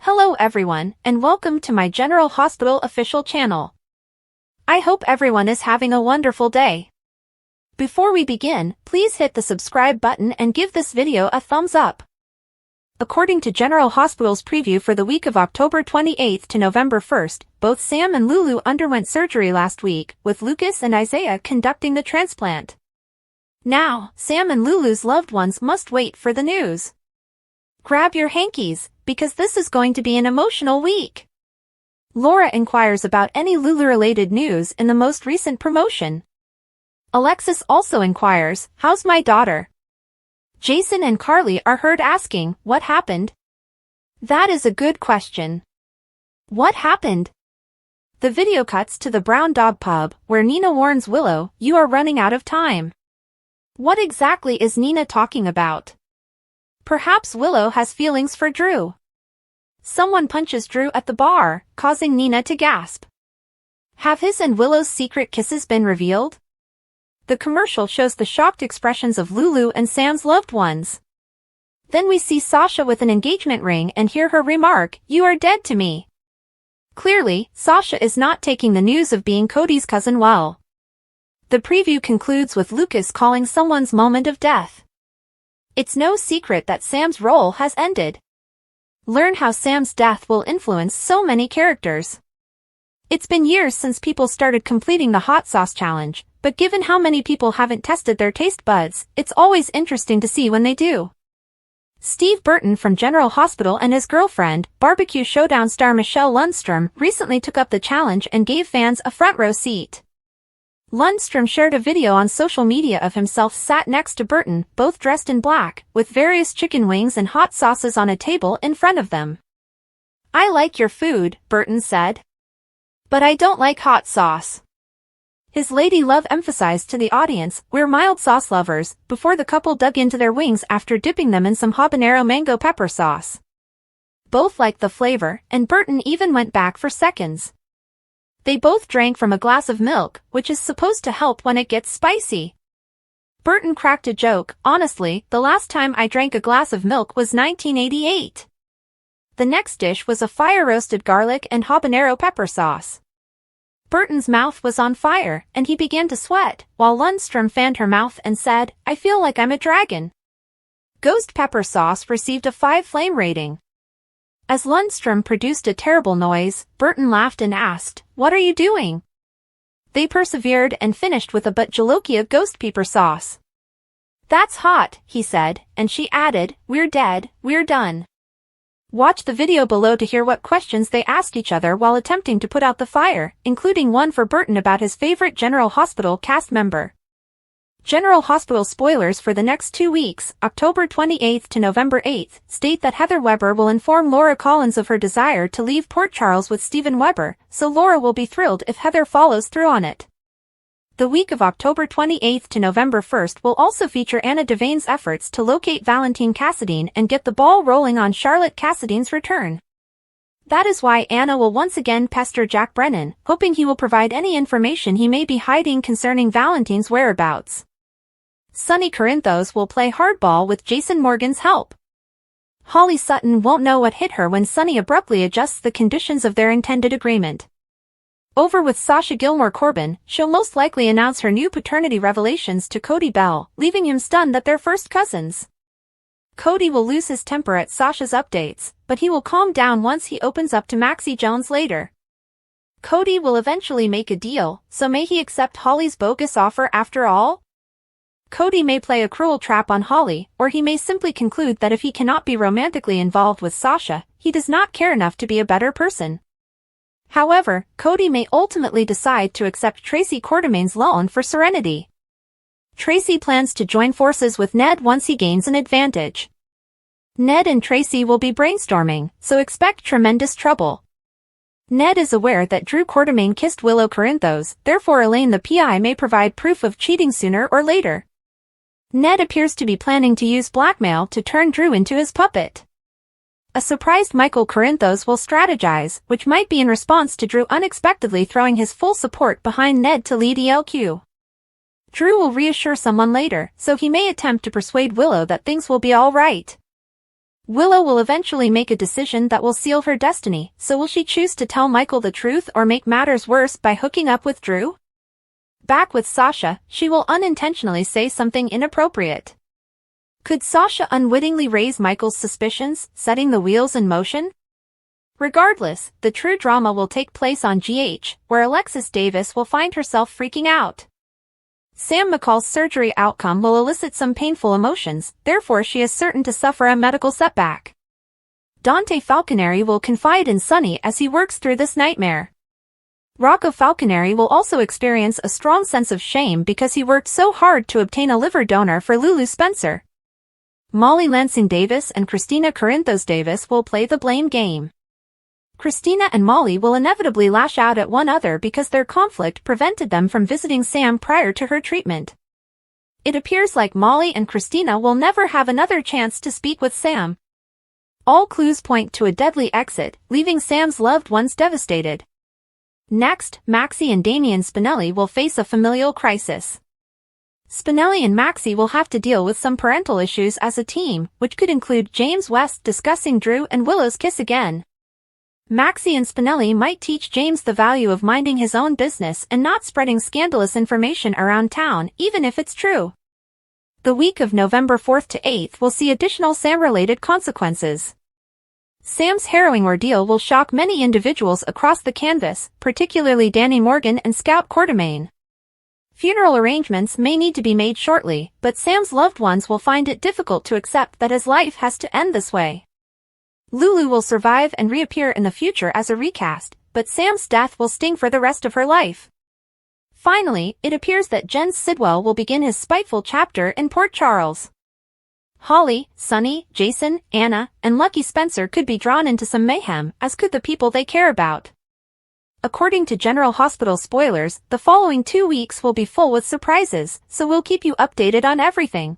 Hello everyone, and welcome to my General Hospital official channel. I hope everyone is having a wonderful day. Before we begin, please hit the subscribe button and give this video a thumbs up. According to General Hospital's preview for the week of October 28th to November 1st, both Sam and Lulu underwent surgery last week, with Lucas and Isaiah conducting the transplant. Now, Sam and Lulu's loved ones must wait for the news. Grab your hankies, because this is going to be an emotional week. Laura inquires about any Lulu-related news in the most recent promotion. Alexis also inquires, "How's my daughter?" Jason and Carly are heard asking, "What happened?" That is a good question. What happened? The video cuts to the Brown Dog Pub, where Nina warns Willow, "You are running out of time." What exactly is Nina talking about? Perhaps Willow has feelings for Drew. Someone punches Drew at the bar, causing Nina to gasp. Have his and Willow's secret kisses been revealed? The commercial shows the shocked expressions of Lulu and Sam's loved ones. Then we see Sasha with an engagement ring and hear her remark, "You are dead to me." Clearly, Sasha is not taking the news of being Cody's cousin well. The preview concludes with Lucas calling someone's moment of death. It's no secret that Sam's role has ended. Learn how Sam's death will influence so many characters. It's been years since people started completing the hot sauce challenge, but given how many people haven't tested their taste buds, it's always interesting to see when they do. Steve Burton from General Hospital and his girlfriend, Barbecue Showdown star Michelle Lundstrom, recently took up the challenge and gave fans a front row seat. Lundstrom shared a video on social media of himself sat next to Burton, both dressed in black, with various chicken wings and hot sauces on a table in front of them. "I like your food," Burton said. "But I don't like hot sauce." His lady love emphasized to the audience, "We're mild sauce lovers," before the couple dug into their wings after dipping them in some habanero mango pepper sauce. Both liked the flavor, and Burton even went back for seconds. They both drank from a glass of milk, which is supposed to help when it gets spicy. Burton cracked a joke, "Honestly, the last time I drank a glass of milk was 1988. The next dish was a fire-roasted garlic and habanero pepper sauce. Burton's mouth was on fire, and he began to sweat, while Lundstrom fanned her mouth and said, "I feel like I'm a dragon." Ghost pepper sauce received a 5 flame rating. As Lundstrom produced a terrible noise, Burton laughed and asked, "What are you doing?" They persevered and finished with a but Jolokia ghost pepper sauce. "That's hot," he said, and she added, "We're dead, we're done." Watch the video below to hear what questions they asked each other while attempting to put out the fire, including one for Burton about his favorite General Hospital cast member. General Hospital spoilers for the next 2 weeks, October 28th to November 8th, state that Heather Weber will inform Laura Collins of her desire to leave Port Charles with Steven Weber, so Laura will be thrilled if Heather follows through on it. The week of October 28th to November 1st will also feature Anna Devane's efforts to locate Valentine Cassadine and get the ball rolling on Charlotte Cassadine's return. That is why Anna will once again pester Jack Brennan, hoping he will provide any information he may be hiding concerning Valentine's whereabouts. Sonny Corinthos will play hardball with Jason Morgan's help. Holly Sutton won't know what hit her when Sonny abruptly adjusts the conditions of their intended agreement. Over with Sasha Gilmore Corbin, she'll most likely announce her new paternity revelations to Cody Bell, leaving him stunned that they're first cousins. Cody will lose his temper at Sasha's updates, but he will calm down once he opens up to Maxie Jones later. Cody will eventually make a deal, so may he accept Holly's bogus offer after all? Cody may play a cruel trap on Holly, or he may simply conclude that if he cannot be romantically involved with Sasha, he does not care enough to be a better person. However, Cody may ultimately decide to accept Tracy Quartermain's loan for Serenity. Tracy plans to join forces with Ned once he gains an advantage. Ned and Tracy will be brainstorming, so expect tremendous trouble. Ned is aware that Drew Quartermain kissed Willow Corinthos, therefore Elaine the PI may provide proof of cheating sooner or later. Ned appears to be planning to use blackmail to turn Drew into his puppet. A surprised Michael Corinthos will strategize, which might be in response to Drew unexpectedly throwing his full support behind Ned to lead ELQ. Drew will reassure someone later, so he may attempt to persuade Willow that things will be all right. Willow will eventually make a decision that will seal her destiny, so will she choose to tell Michael the truth or make matters worse by hooking up with Drew? Back with Sasha, she will unintentionally say something inappropriate. Could Sasha unwittingly raise Michael's suspicions, setting the wheels in motion? Regardless, the true drama will take place on GH, where Alexis Davis will find herself freaking out. Sam McCall's surgery outcome will elicit some painful emotions, therefore she is certain to suffer a medical setback. Dante Falconeri will confide in Sonny as he works through this nightmare. Rocco Falconeri will also experience a strong sense of shame because he worked so hard to obtain a liver donor for Lulu Spencer. Molly Lansing Davis and Christina Corinthos Davis will play the blame game. Christina and Molly will inevitably lash out at one another because their conflict prevented them from visiting Sam prior to her treatment. It appears like Molly and Christina will never have another chance to speak with Sam. All clues point to a deadly exit, leaving Sam's loved ones devastated. Next, Maxie and Damian Spinelli will face a familial crisis. Spinelli and Maxie will have to deal with some parental issues as a team, which could include James West discussing Drew and Willow's kiss again. Maxie and Spinelli might teach James the value of minding his own business and not spreading scandalous information around town, even if it's true. The week of November 4th to 8th will see additional Sam-related consequences. Sam's harrowing ordeal will shock many individuals across the canvas, particularly Danny Morgan and Scout Quartermain. Funeral arrangements may need to be made shortly, but Sam's loved ones will find it difficult to accept that his life has to end this way. Lulu will survive and reappear in the future as a recast, but Sam's death will sting for the rest of her life. Finally, it appears that Jens Sidwell will begin his spiteful chapter in Port Charles. Holly, Sonny, Jason, Anna, and Lucky Spencer could be drawn into some mayhem, as could the people they care about. According to General Hospital spoilers, the following 2 weeks will be full with surprises, so we'll keep you updated on everything.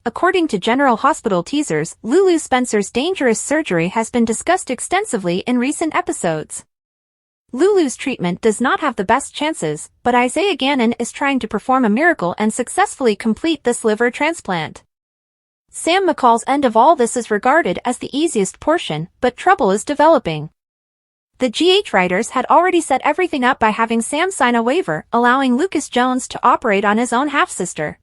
According to General Hospital teasers, Lulu Spencer's dangerous surgery has been discussed extensively in recent episodes. Lulu's treatment does not have the best chances, but Isaiah Gannon is trying to perform a miracle and successfully complete this liver transplant. Sam McCall's end of all this is regarded as the easiest portion, but trouble is developing. The GH writers had already set everything up by having Sam sign a waiver, allowing Lucas Jones to operate on his own half-sister.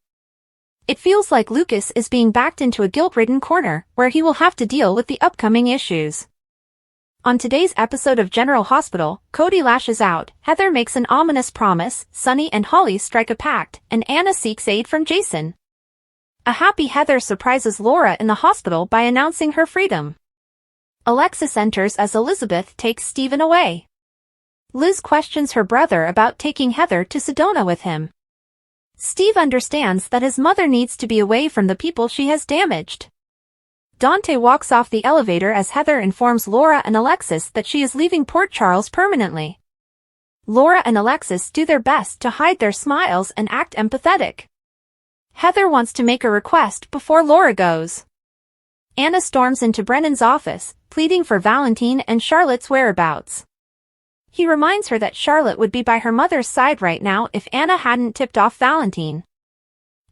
It feels like Lucas is being backed into a guilt-ridden corner, where he will have to deal with the upcoming issues. On today's episode of General Hospital, Cody lashes out, Heather makes an ominous promise, Sonny and Holly strike a pact, and Anna seeks aid from Jason. A happy Heather surprises Laura in the hospital by announcing her freedom. Alexis enters as Elizabeth takes Stephen away. Liz questions her brother about taking Heather to Sedona with him. Steve understands that his mother needs to be away from the people she has damaged. Dante walks off the elevator as Heather informs Laura and Alexis that she is leaving Port Charles permanently. Laura and Alexis do their best to hide their smiles and act empathetic. Heather wants to make a request before Laura goes. Anna storms into Brennan's office, pleading for Valentine and Charlotte's whereabouts. He reminds her that Charlotte would be by her mother's side right now if Anna hadn't tipped off Valentine.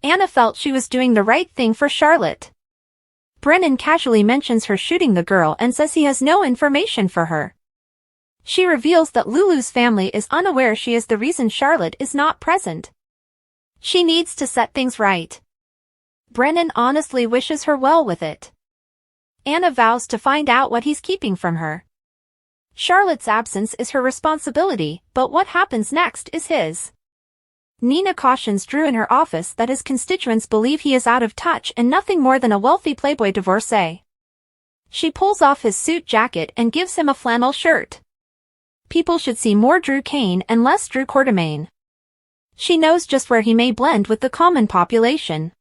Anna felt she was doing the right thing for Charlotte. Brennan casually mentions her shooting the girl and says he has no information for her. She reveals that Lulu's family is unaware she is the reason Charlotte is not present. She needs to set things right. Brennan honestly wishes her well with it. Anna vows to find out what he's keeping from her. Charlotte's absence is her responsibility, but what happens next is his. Nina cautions Drew in her office that his constituents believe he is out of touch and nothing more than a wealthy playboy divorcee. She pulls off his suit jacket and gives him a flannel shirt. People should see more Drew Kane and less Drew Quartermain. She knows just where he may blend with the common population.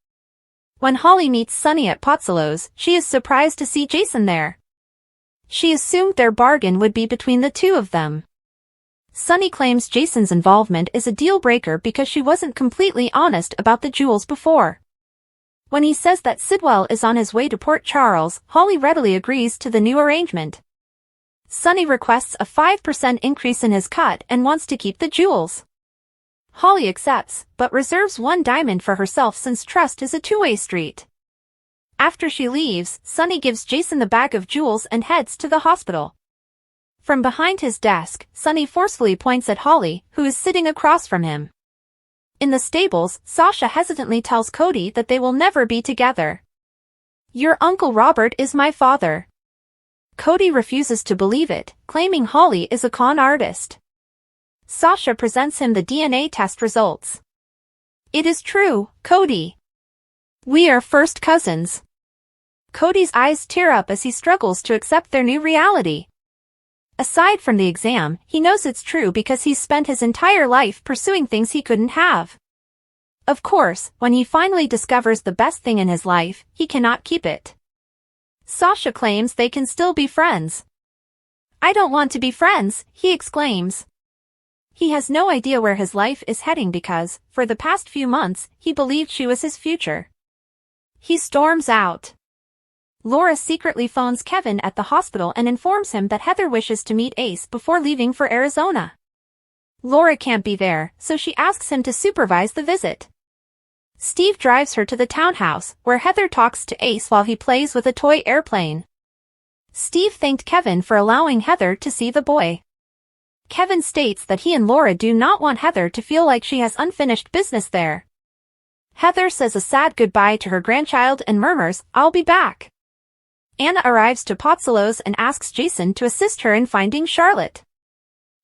When Holly meets Sonny at Pozzolo's, she is surprised to see Jason there. She assumed their bargain would be between the two of them. Sonny claims Jason's involvement is a deal-breaker because she wasn't completely honest about the jewels before. When he says that Sidwell is on his way to Port Charles, Holly readily agrees to the new arrangement. Sonny requests a 5% increase in his cut and wants to keep the jewels. Holly accepts, but reserves one diamond for herself since trust is a two-way street. After she leaves, Sonny gives Jason the bag of jewels and heads to the hospital. From behind his desk, Sonny forcefully points at Holly, who is sitting across from him. In the stables, Sasha hesitantly tells Cody that they will never be together. "Your Uncle Robert is my father." Cody refuses to believe it, claiming Holly is a con artist. Sasha presents him the DNA test results. "It is true, Cody. We are first cousins." Cody's eyes tear up as he struggles to accept their new reality. Aside from the exam, he knows it's true because he's spent his entire life pursuing things he couldn't have. Of course, when he finally discovers the best thing in his life, he cannot keep it. Sasha claims they can still be friends. "I don't want to be friends," he exclaims. He has no idea where his life is heading because, for the past few months, he believed she was his future. He storms out. Laura secretly phones Kevin at the hospital and informs him that Heather wishes to meet Ace before leaving for Arizona. Laura can't be there, so she asks him to supervise the visit. Steve drives her to the townhouse, where Heather talks to Ace while he plays with a toy airplane. Steve thanked Kevin for allowing Heather to see the boy. Kevin states that he and Laura do not want Heather to feel like she has unfinished business there. Heather says a sad goodbye to her grandchild and murmurs, "I'll be back." Anna arrives to Pozzolo's and asks Jason to assist her in finding Charlotte.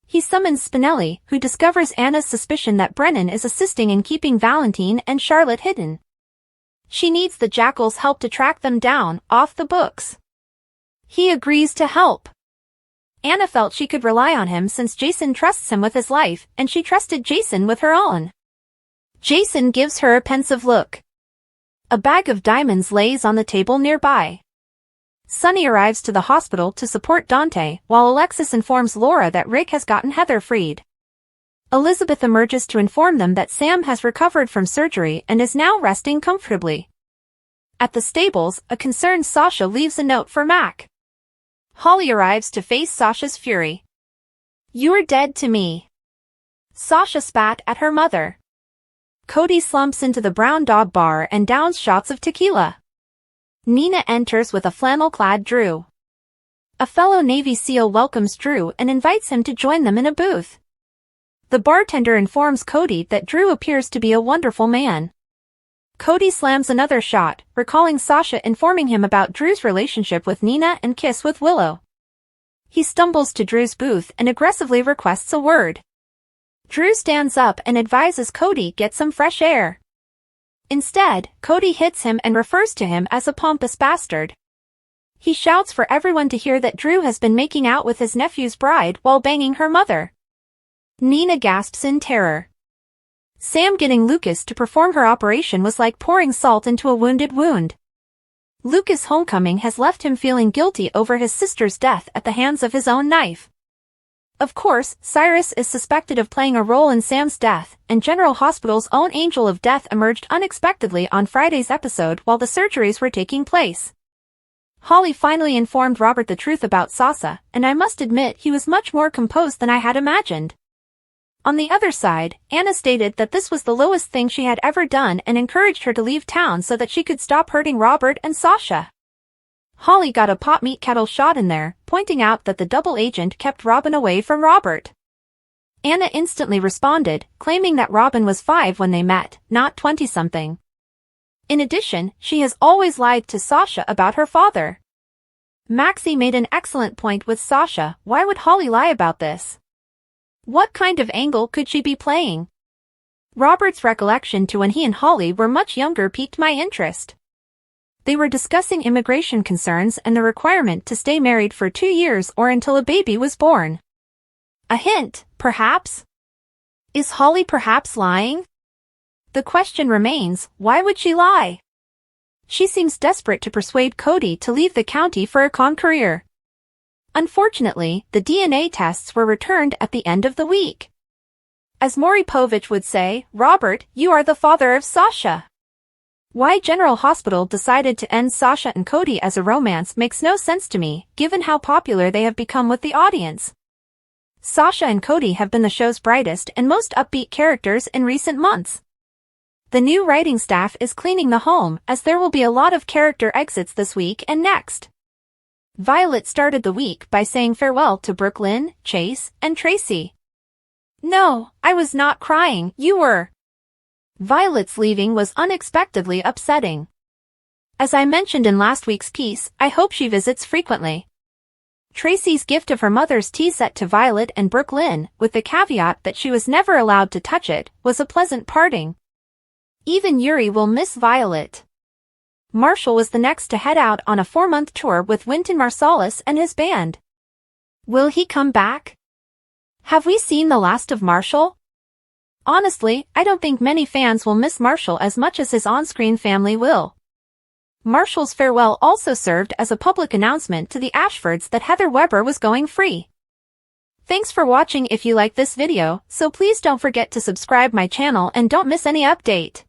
He summons Spinelli, who discovers Anna's suspicion that Brennan is assisting in keeping Valentine and Charlotte hidden. She needs the Jackal's help to track them down, off the books. He agrees to help. Anna felt she could rely on him since Jason trusts him with his life, and she trusted Jason with her own. Jason gives her a pensive look. A bag of diamonds lays on the table nearby. Sonny arrives to the hospital to support Dante, while Alexis informs Laura that Rick has gotten Heather freed. Elizabeth emerges to inform them that Sam has recovered from surgery and is now resting comfortably. At the stables, a concerned Sasha leaves a note for Mac. Holly arrives to face Sasha's fury. "You're dead to me." Sasha spat at her mother. Cody slumps into the Brown Dog bar and downs shots of tequila. Nina enters with a flannel-clad Drew. A fellow Navy SEAL welcomes Drew and invites him to join them in a booth. The bartender informs Cody that Drew appears to be a wonderful man. Cody slams another shot, recalling Sasha informing him about Drew's relationship with Nina and kiss with Willow. He stumbles to Drew's booth and aggressively requests a word. Drew stands up and advises Cody get some fresh air. Instead, Cody hits him and refers to him as a pompous bastard. He shouts for everyone to hear that Drew has been making out with his nephew's bride while banging her mother. Nina gasps in terror. Sam getting Lucas to perform her operation was like pouring salt into a wounded wound. Lucas' homecoming has left him feeling guilty over his sister's death at the hands of his own knife. Of course, Cyrus is suspected of playing a role in Sam's death, and General Hospital's own Angel of Death emerged unexpectedly on Friday's episode while the surgeries were taking place. Holly finally informed Robert the truth about Sasha, and I must admit he was much more composed than I had imagined. On the other side, Anna stated that this was the lowest thing she had ever done and encouraged her to leave town so that she could stop hurting Robert and Sasha. Holly got a pot meat kettle shot in there, pointing out that the double agent kept Robin away from Robert. Anna instantly responded, claiming that Robin was 5 when they met, not 20-something. In addition, she has always lied to Sasha about her father. Maxie made an excellent point with Sasha. Why would Holly lie about this? What kind of angle could she be playing? Robert's recollection to when he and Holly were much younger piqued my interest. They were discussing immigration concerns and the requirement to stay married for 2 years or until a baby was born. A hint, perhaps? Is Holly perhaps lying? The question remains, why would she lie? She seems desperate to persuade Cody to leave the county for a con career. Unfortunately, the DNA tests were returned at the end of the week. As Maury Povich would say, Robert, you are the father of Sasha. Why General Hospital decided to end Sasha and Cody as a romance makes no sense to me, given how popular they have become with the audience. Sasha and Cody have been the show's brightest and most upbeat characters in recent months. The new writing staff is cleaning the home as there will be a lot of character exits this week and next. Violet started the week by saying farewell to Brooke Lynn, Chase, and Tracy. No, I was not crying, you were. Violet's leaving was unexpectedly upsetting. As I mentioned in last week's piece, I hope she visits frequently. Tracy's gift of her mother's tea set to Violet and Brooke Lynn, with the caveat that she was never allowed to touch it, was a pleasant parting. Even Yuri will miss Violet. Marshall was the next to head out on a 4-month tour with Wynton Marsalis and his band. Will he come back? Have we seen the last of Marshall? Honestly, I don't think many fans will miss Marshall as much as his on-screen family will. Marshall's farewell also served as a public announcement to the Ashfords that Heather Weber was going free. Thanks for watching. If you like this video, so please don't forget to subscribe my channel and don't miss any update.